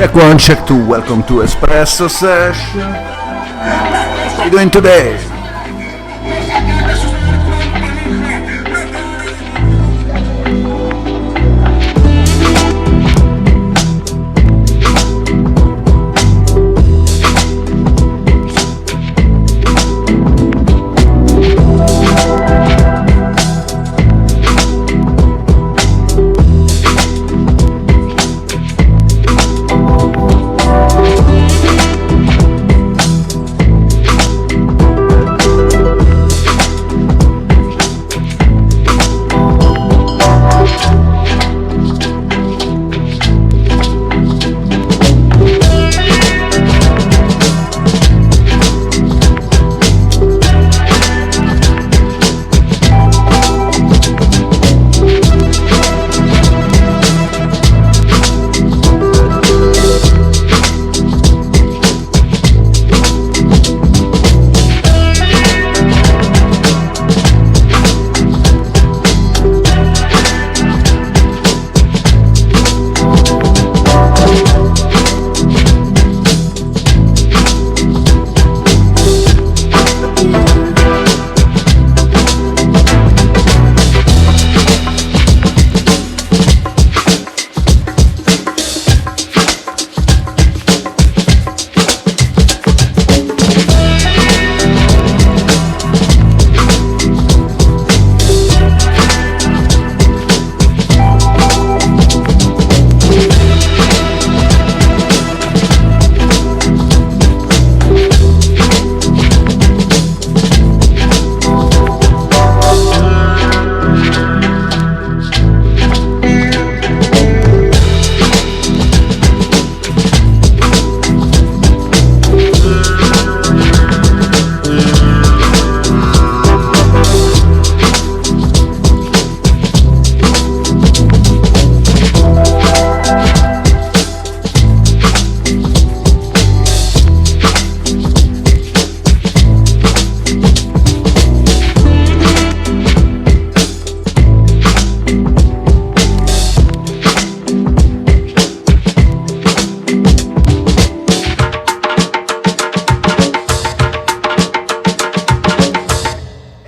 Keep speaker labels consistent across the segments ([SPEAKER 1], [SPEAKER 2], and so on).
[SPEAKER 1] Check one, check two, welcome to Espresso Sesh. How are you doing today?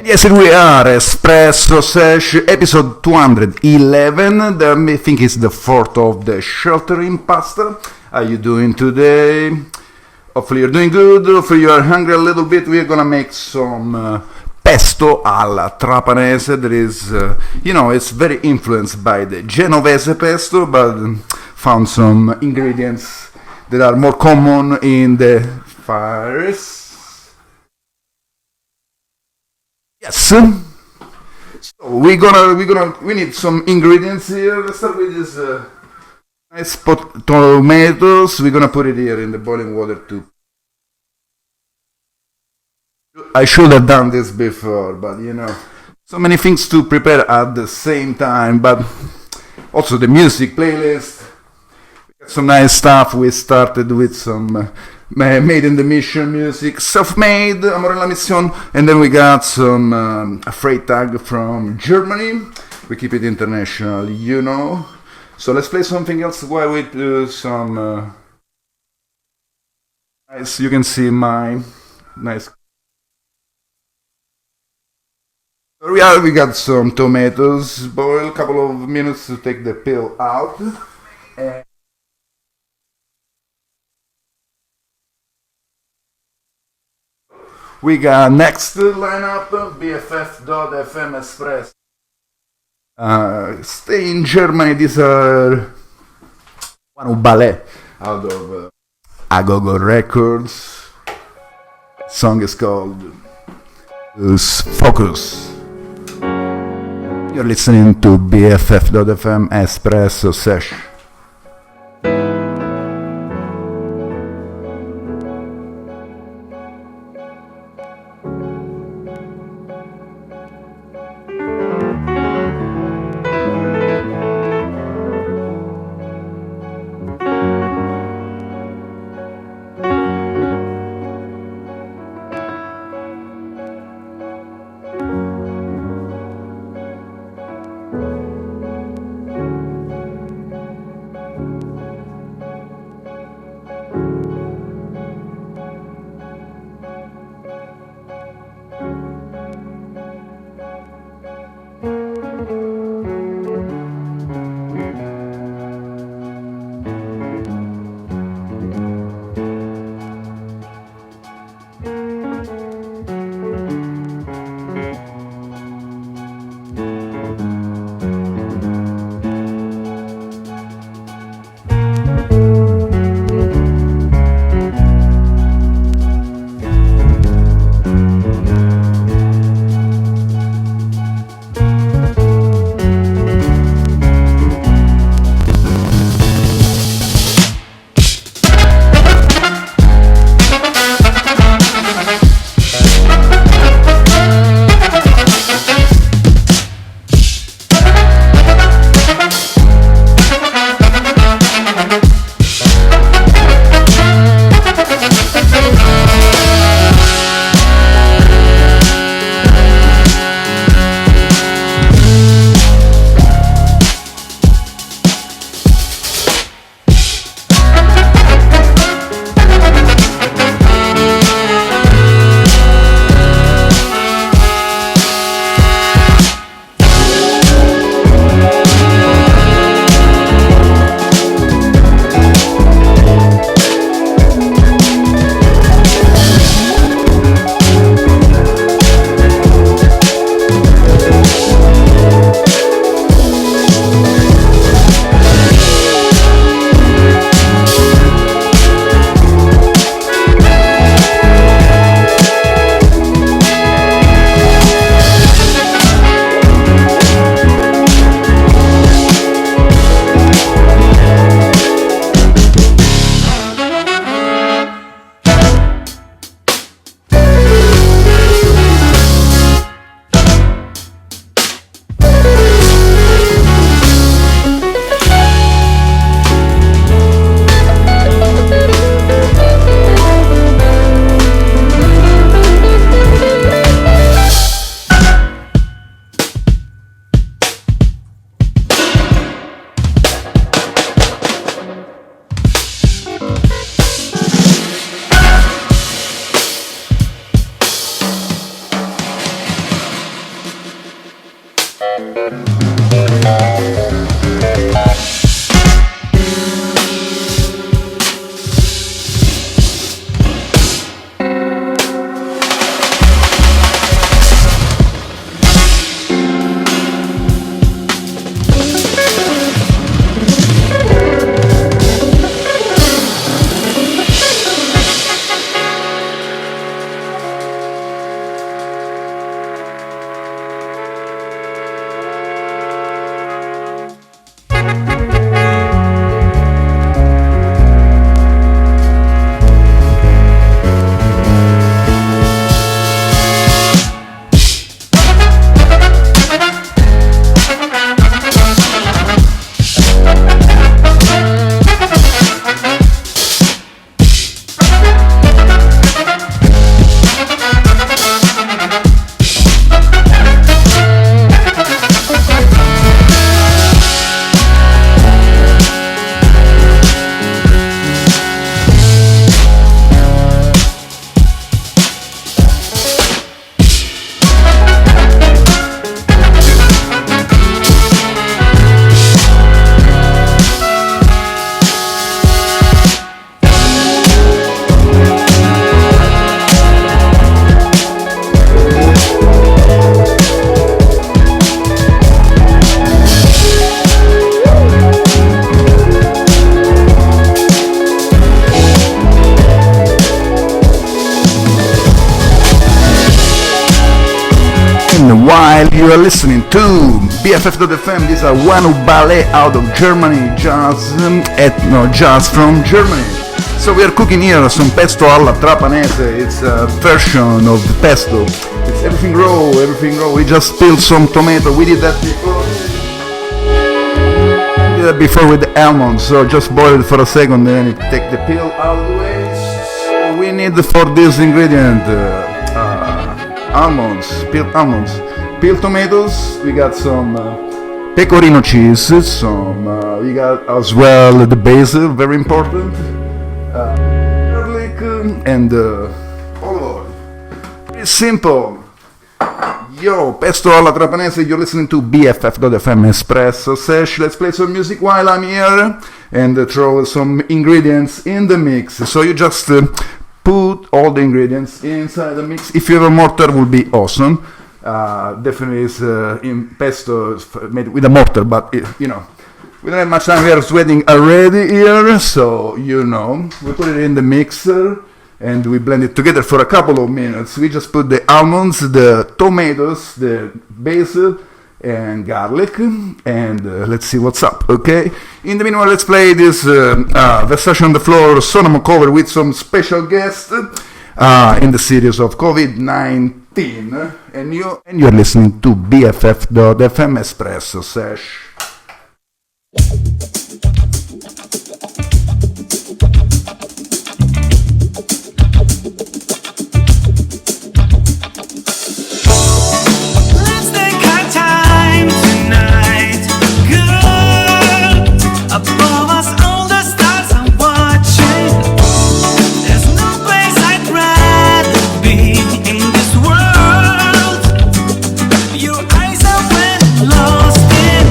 [SPEAKER 1] Yes, here we are, Espresso Sesh, episode 211, I think it's the fourth of the sheltering pasta. How are you doing today? Hopefully you're doing good, hopefully you are hungry a little bit. We're gonna make some Pesto Alla Trapanese. That is, it's very influenced by the Genovese pesto, but found some ingredients that are more common in the Far East. Yes. So we need some ingredients here. Let's start with this nice tomatoes. We're gonna put it here in the boiling water too. I should have done this before, but so many things to prepare at the same time. But also the music playlist. We got some nice stuff. We started with some Made in the Mission music, self-made, Amore la Mission, and then we got some a freight tag from Germany. We keep it international, So let's play something else while we do some nice. You can see my nice. We got some tomatoes, boil a couple of minutes to take the peel out. And we got next lineup, BFF.FM Espresso. Stay in Germany, these are one ballet out of Agogo Records. Song is called Focus. You're listening to BFF.FM Espresso Sesh. You are listening to BFF.fm. This is a one ballet out of Germany, jazz from Germany. So we are cooking here some pesto alla trapanese. It's a version of the pesto. It's everything raw. We just peeled some tomato. We did that before with the almonds. So just boil it for a second, then you take the peel out of the way. So we need for this ingredient peeled almonds, peeled tomatoes. We got some pecorino cheese. We got as well the basil, very important. Garlic and olive oil. Pretty simple. Yo, Pesto Alla Trapanese, you're listening to BFF.fm Espresso Sesh. Let's play some music while I'm here and throw some ingredients in the mix. So you just put all the ingredients inside the mix. If you have a mortar, will be awesome. Definitely is in pesto made with a mortar, but we don't have much time. We are sweating already here, so we put it in the mixer and we blend it together for a couple of minutes. We just put the almonds, the tomatoes, the basil and garlic, and let's see what's up, okay? In the meanwhile, let's play this Versace on the Floor Sonoma cover with some special guests in the series of COVID-19, and you're listening to BFF.fm Espresso Sesh.
[SPEAKER 2] Your eyes are when lost in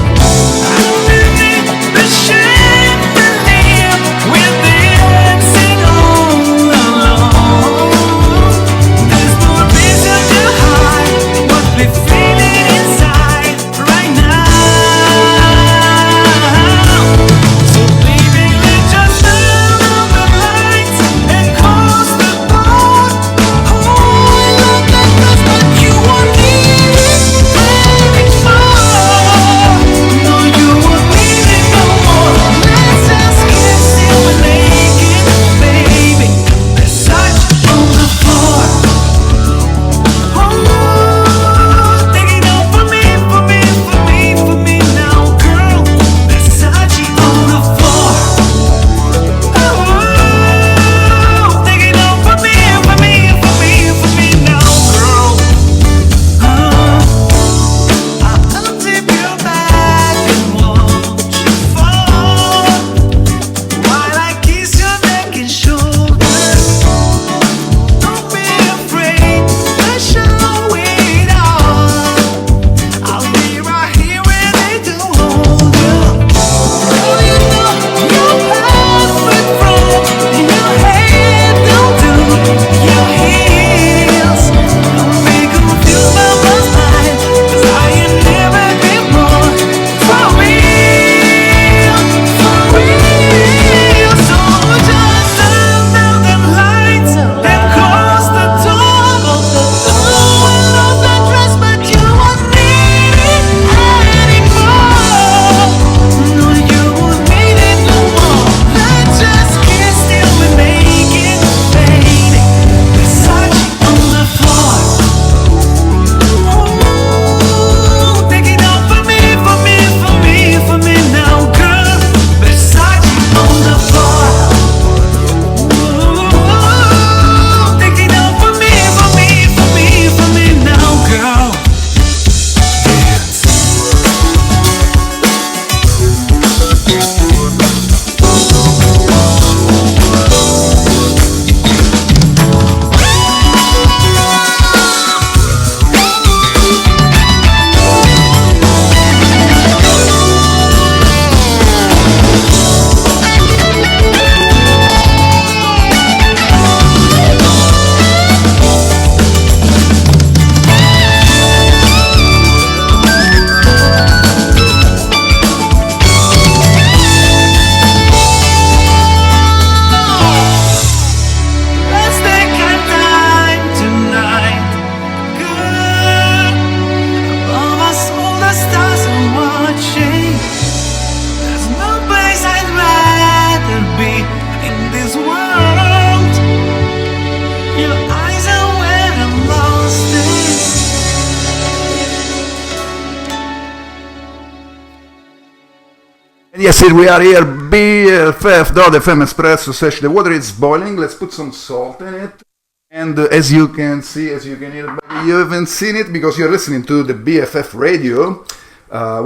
[SPEAKER 1] Yes, here we are here, BFF.FM Espresso Sesh. The water is boiling, let's put some salt in it. And as you can see, as you can hear, but you haven't seen it because you're listening to the BFF radio.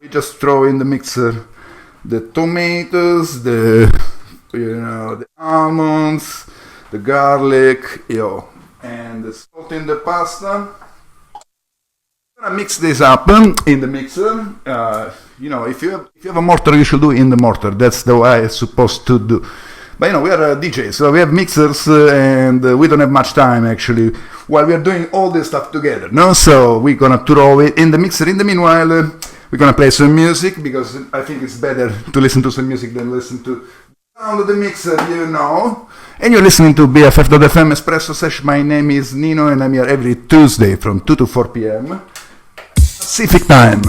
[SPEAKER 1] We just throw in the mixer the tomatoes, the almonds, the garlic, and the salt in the pasta. I'm gonna mix this up in the mixer. If you have a mortar, you should do it in the mortar. That's the way it's supposed to do. But we are DJs, so we have mixers, and we don't have much time actually while we are doing all this stuff together. No, so we're gonna throw it in the mixer. In the meanwhile, we're gonna play some music because I think it's better to listen to some music than listen to the sound of the mixer, And you're listening to BFF.FM Espresso Sesh. My name is Nino, and I'm here every Tuesday from 2 to 4 p.m. Pacific time.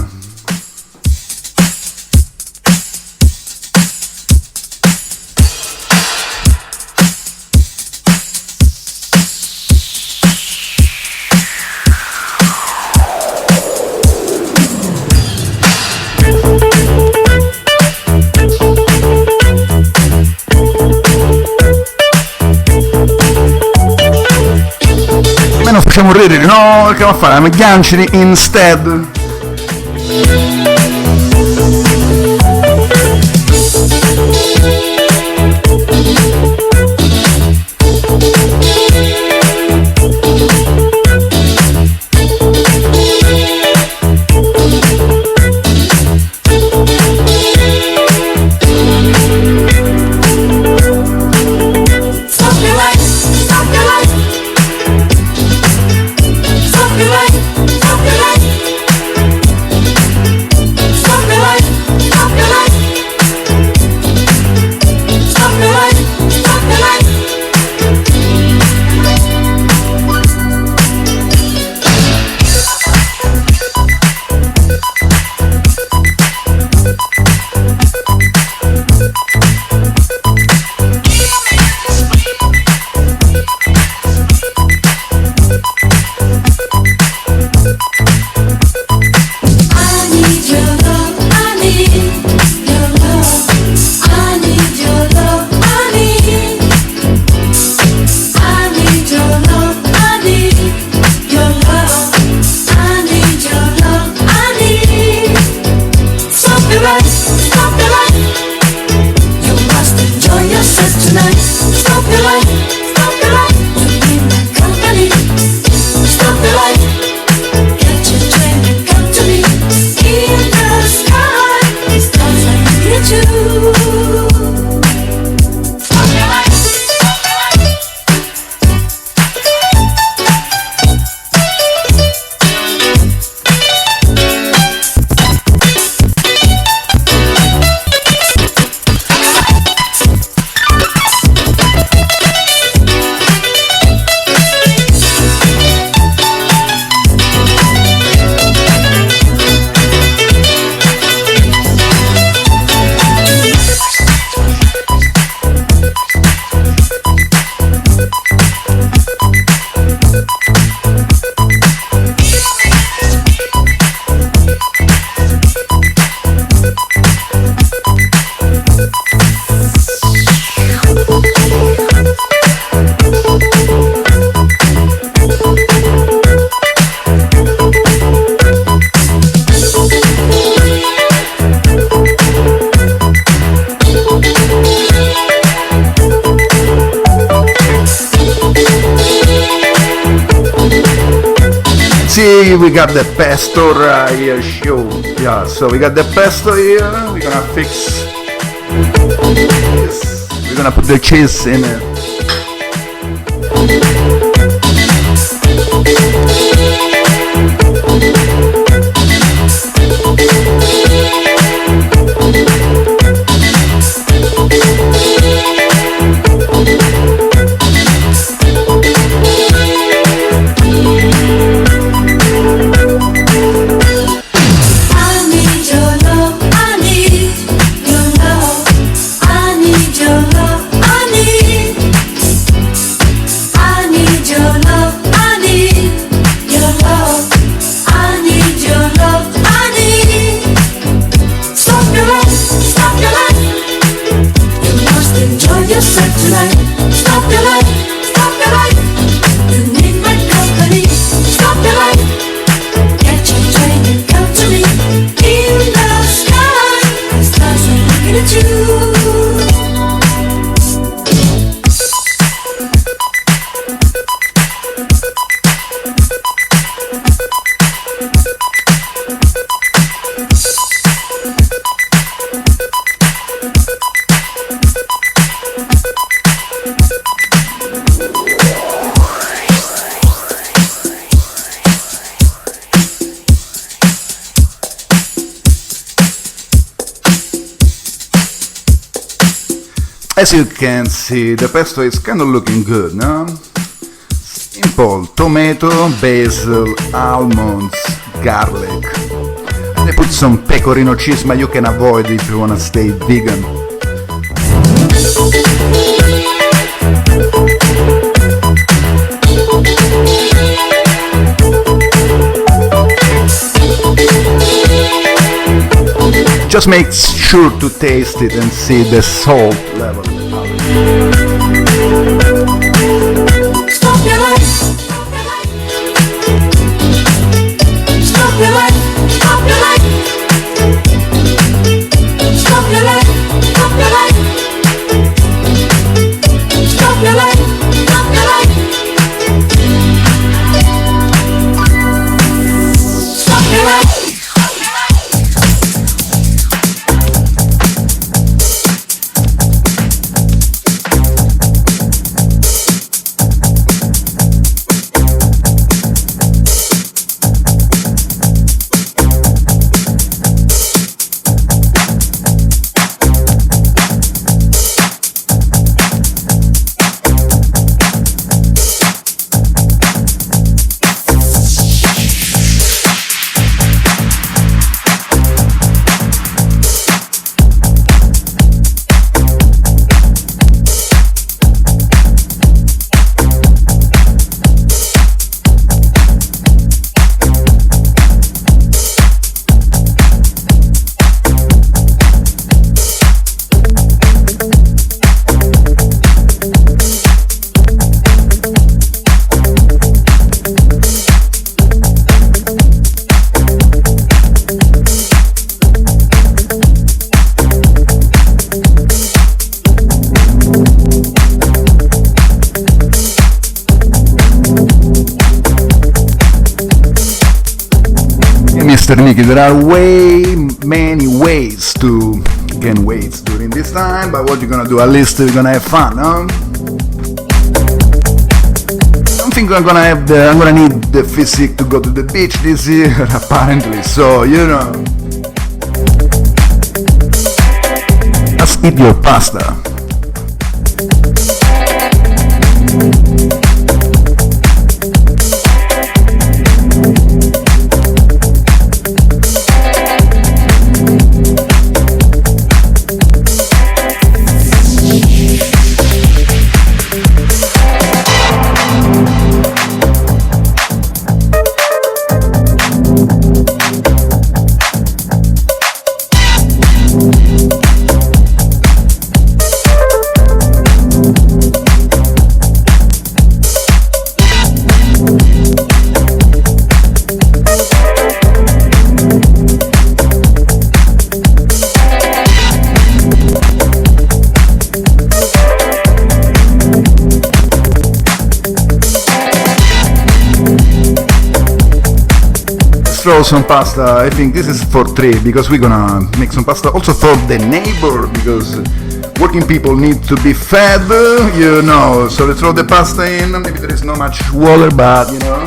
[SPEAKER 1] Non facciamo ridere, no, che va a fare? I'm gancini instead. We got the pesto right here, so we got the pesto here, we're gonna fix this, we're gonna put the cheese in it. As you can see, the pesto is kind of looking good, no? Simple: tomato, basil, almonds, garlic. They put some pecorino cheese, but you can avoid if you wanna stay vegan. Just make sure to taste it and see the salt level.
[SPEAKER 2] Stop your life. Stop your life. Stop your life. Stop your life. Stop your life. Stop your life. Stop your life. Stop your life.
[SPEAKER 1] Mr. Nicky, there are way many ways to gain weight during this time, but what you're gonna do, at least you're gonna have fun, no? I don't think I'm gonna need the physique to go to the beach this year, apparently, so, you know. Just eat your pasta. Throw some pasta. I think this is for 3 because we're gonna make some pasta also for the neighbor, because working people need to be fed, you know. So let's throw the pasta in. Maybe there is not much water, but you know.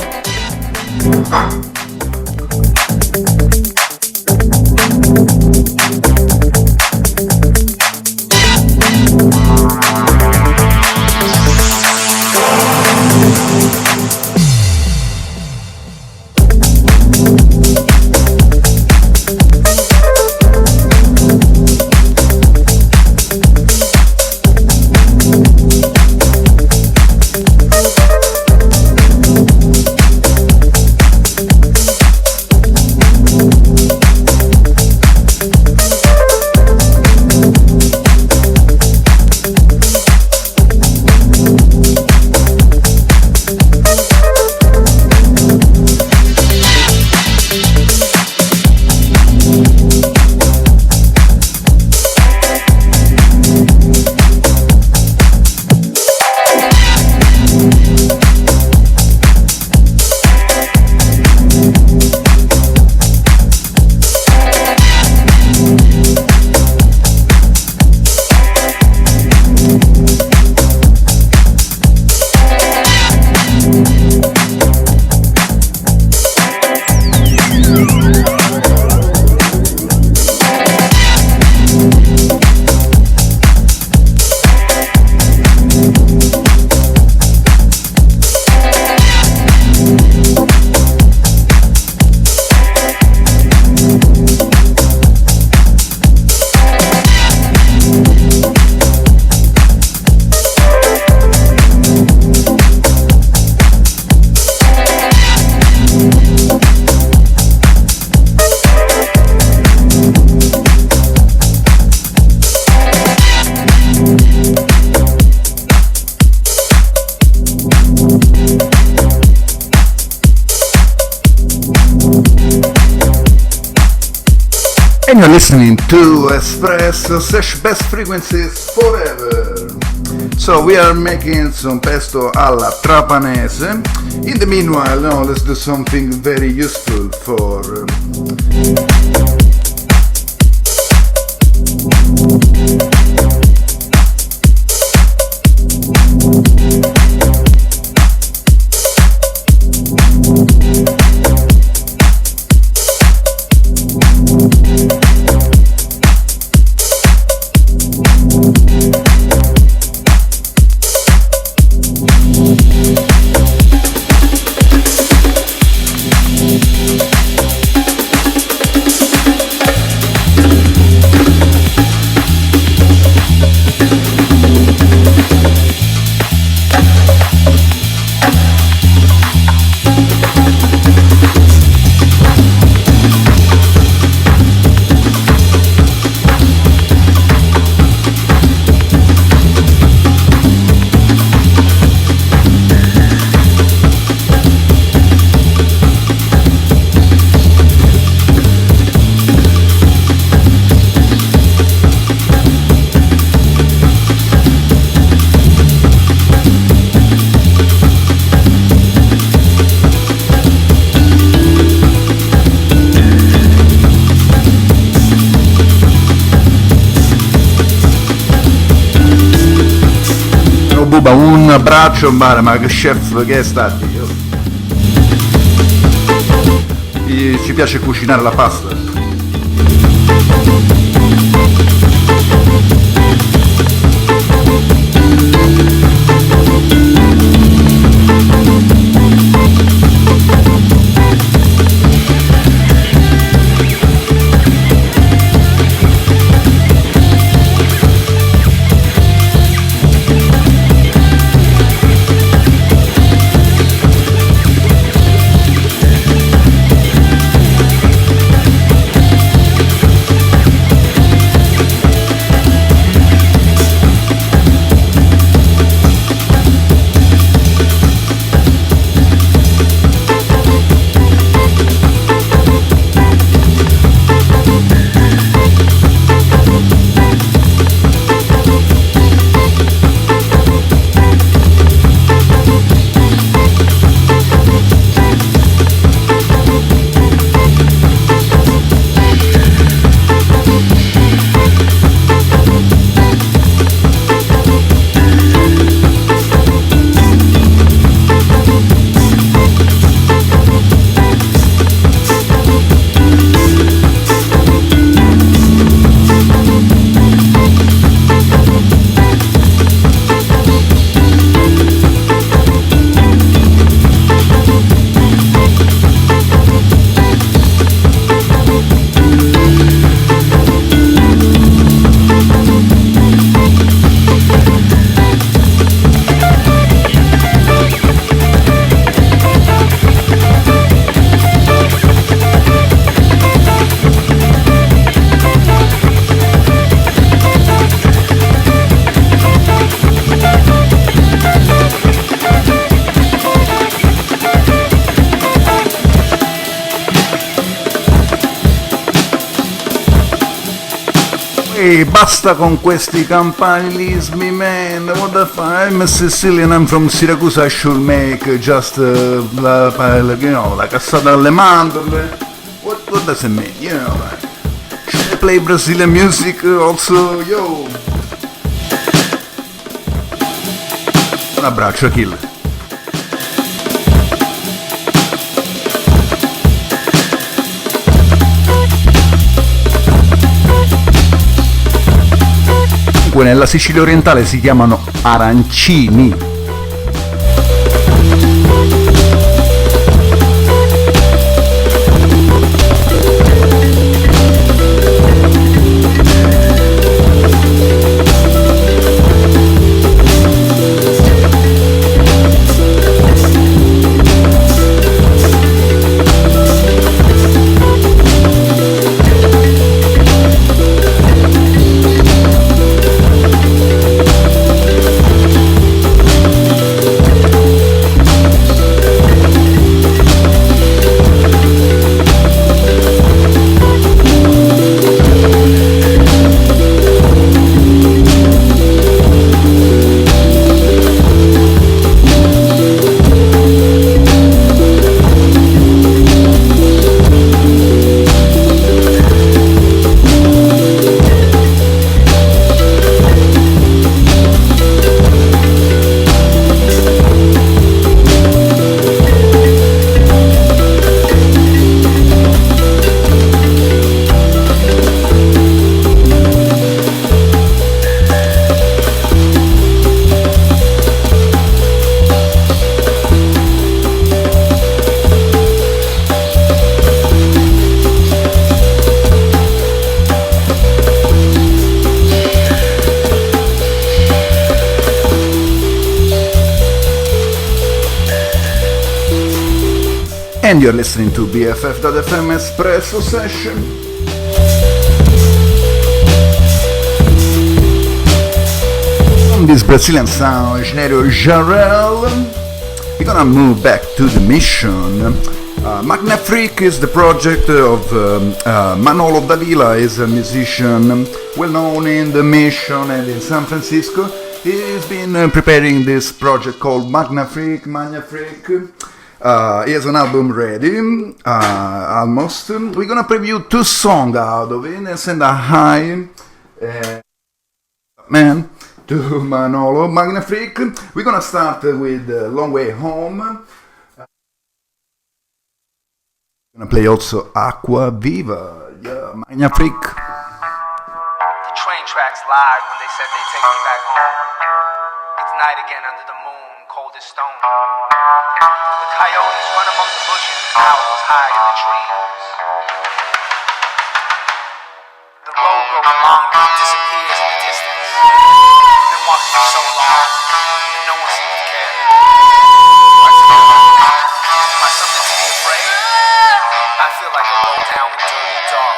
[SPEAKER 1] And you're listening to Espresso Sesh, best frequencies forever. So we are making some pesto alla Trapanese. In the meanwhile, now let's do something very useful for un abbraccio, ma che chef che è stato? Ci piace cucinare la pasta. Ehi, basta con questi campanilismi, man. What the fuck? I'm a Sicilian, I'm from Syracuse, I should make just la cassata alle mandorle. What does it mean? You know, like, should I play Brazilian music also? Yo! Un abbraccio, Achille. Nella Sicilia orientale si chiamano arancini. and you're listening to BFF.FM Espresso Session. From this Brazilian sound, Engenheiro Jarrell, we're gonna move back to the mission. Magna Freak is the project of Manolo Davila, is a musician well known in the mission and in San Francisco. He's been preparing this project called Magna Freak. He has an album ready, almost. We're gonna preview 2 songs out of it and send a hi, man, to Manolo. Magna Freak. We're gonna start with Long Way Home. Gonna play also Aqua Viva. Yeah, Magna Freak.
[SPEAKER 3] The train tracks lied when they said they'd take me back home. It's night again under the moon, cold as stone. The coyotes run among the bushes and owls hide in the trees. The road grows long and disappears in the distance. Been walking for so long, and no one seems to care. Am I something to be afraid? I feel like a low down dirty dog.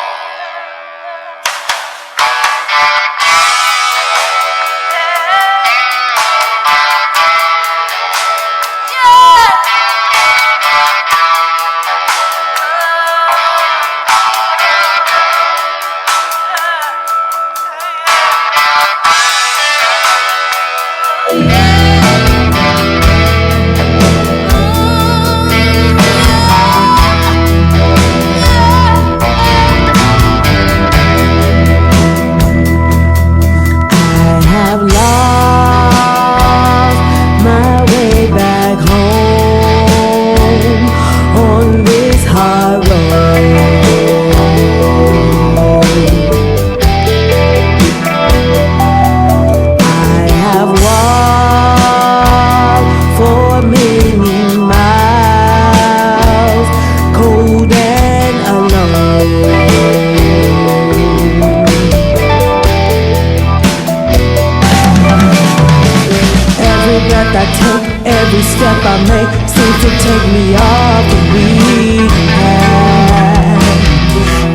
[SPEAKER 4] Every step I make seems to take me off the beat path.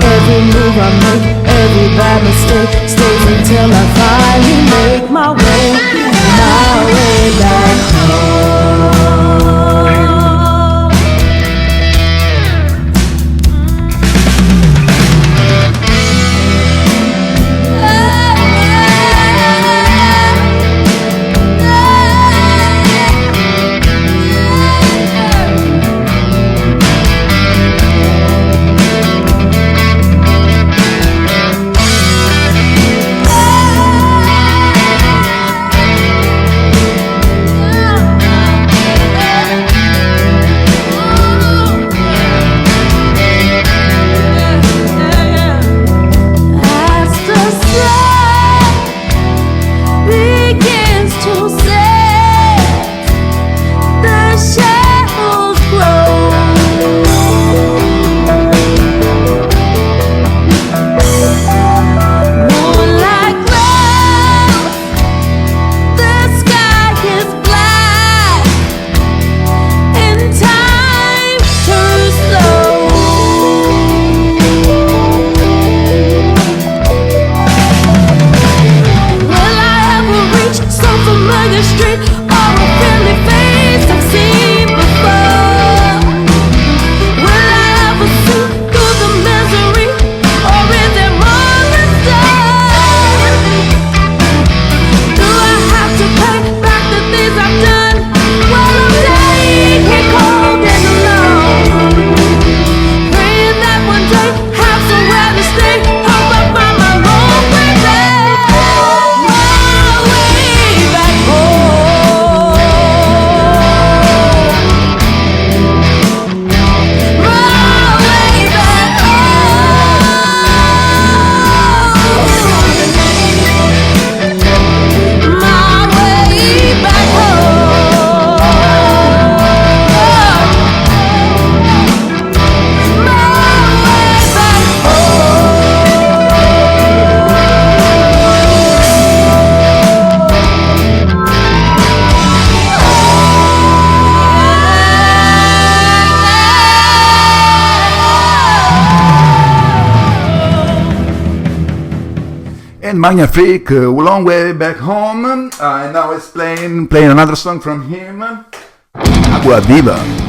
[SPEAKER 4] Every move I make, every bad mistake stays until I finally make my way back home.
[SPEAKER 1] And Magna Freak, a long way back home, and now it's playing another song from him, Agua Viva.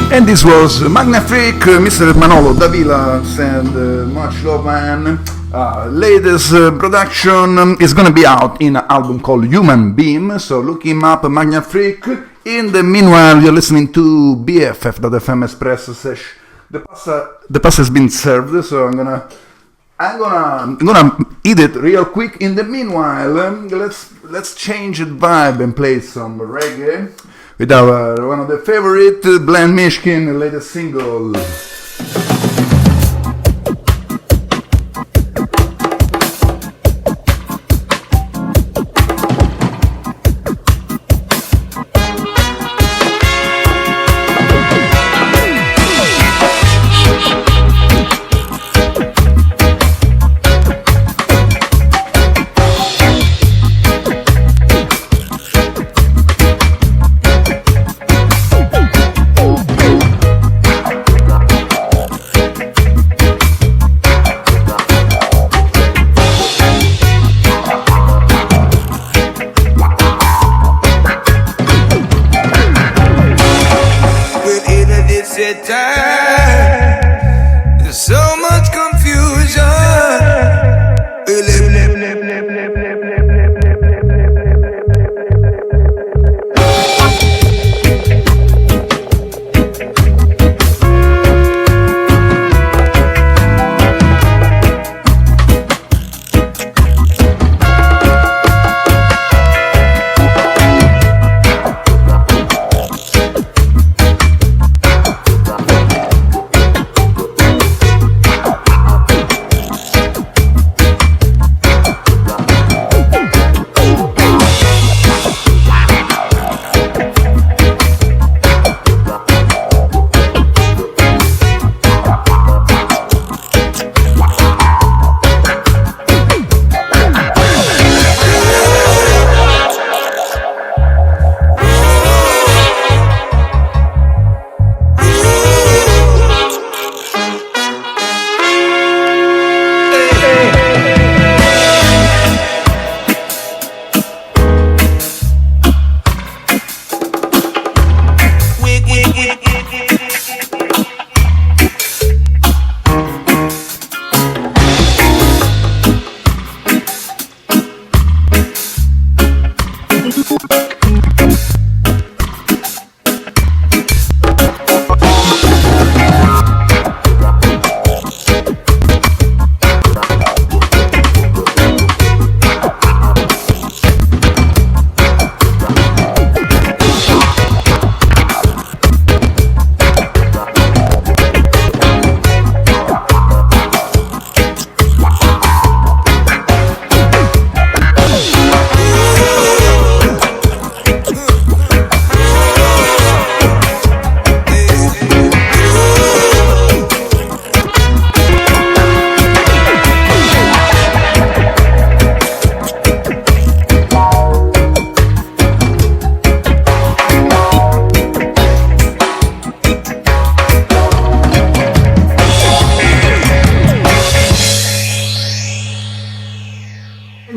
[SPEAKER 1] And this was Magna Freak, Mr. Manolo Davila, and much love, man. Latest production is gonna be out in an album called Human Beam, so look him up, Magna Freak. In the meanwhile, you're listening to BFF.FM Espresso Sesh. The pasta has been served, so I'm gonna eat it real quick. In the meanwhile, let's change the vibe and play some reggae with our one of the favorite Blend Mishkin latest single.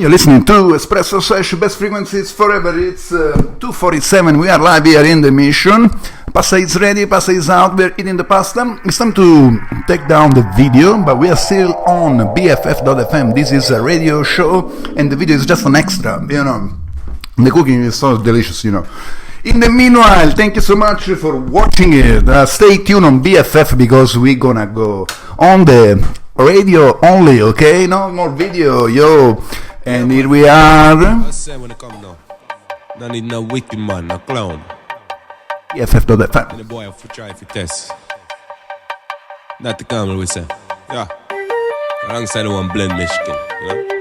[SPEAKER 1] You're listening to Espresso Sesh, best frequencies forever. It's 2:47. We are live here in the mission. Pasta is ready, pasta is out, we're eating the pasta. It's time to take down the video, but we are still on BFF.fm. This is a radio show, and the video is just an extra, you know. The cooking is so delicious, you know. In the meanwhile, thank you so much for watching it. Stay tuned on BFF because we're gonna go on the radio only, okay? No more video, yo. And here we are.
[SPEAKER 5] I say when it come now. No need no wicked man, no clown.
[SPEAKER 1] BFF.fm.
[SPEAKER 5] And the boy have to try for test. Not the camera we say. Yeah. Alongside the one blend Michigan, you know?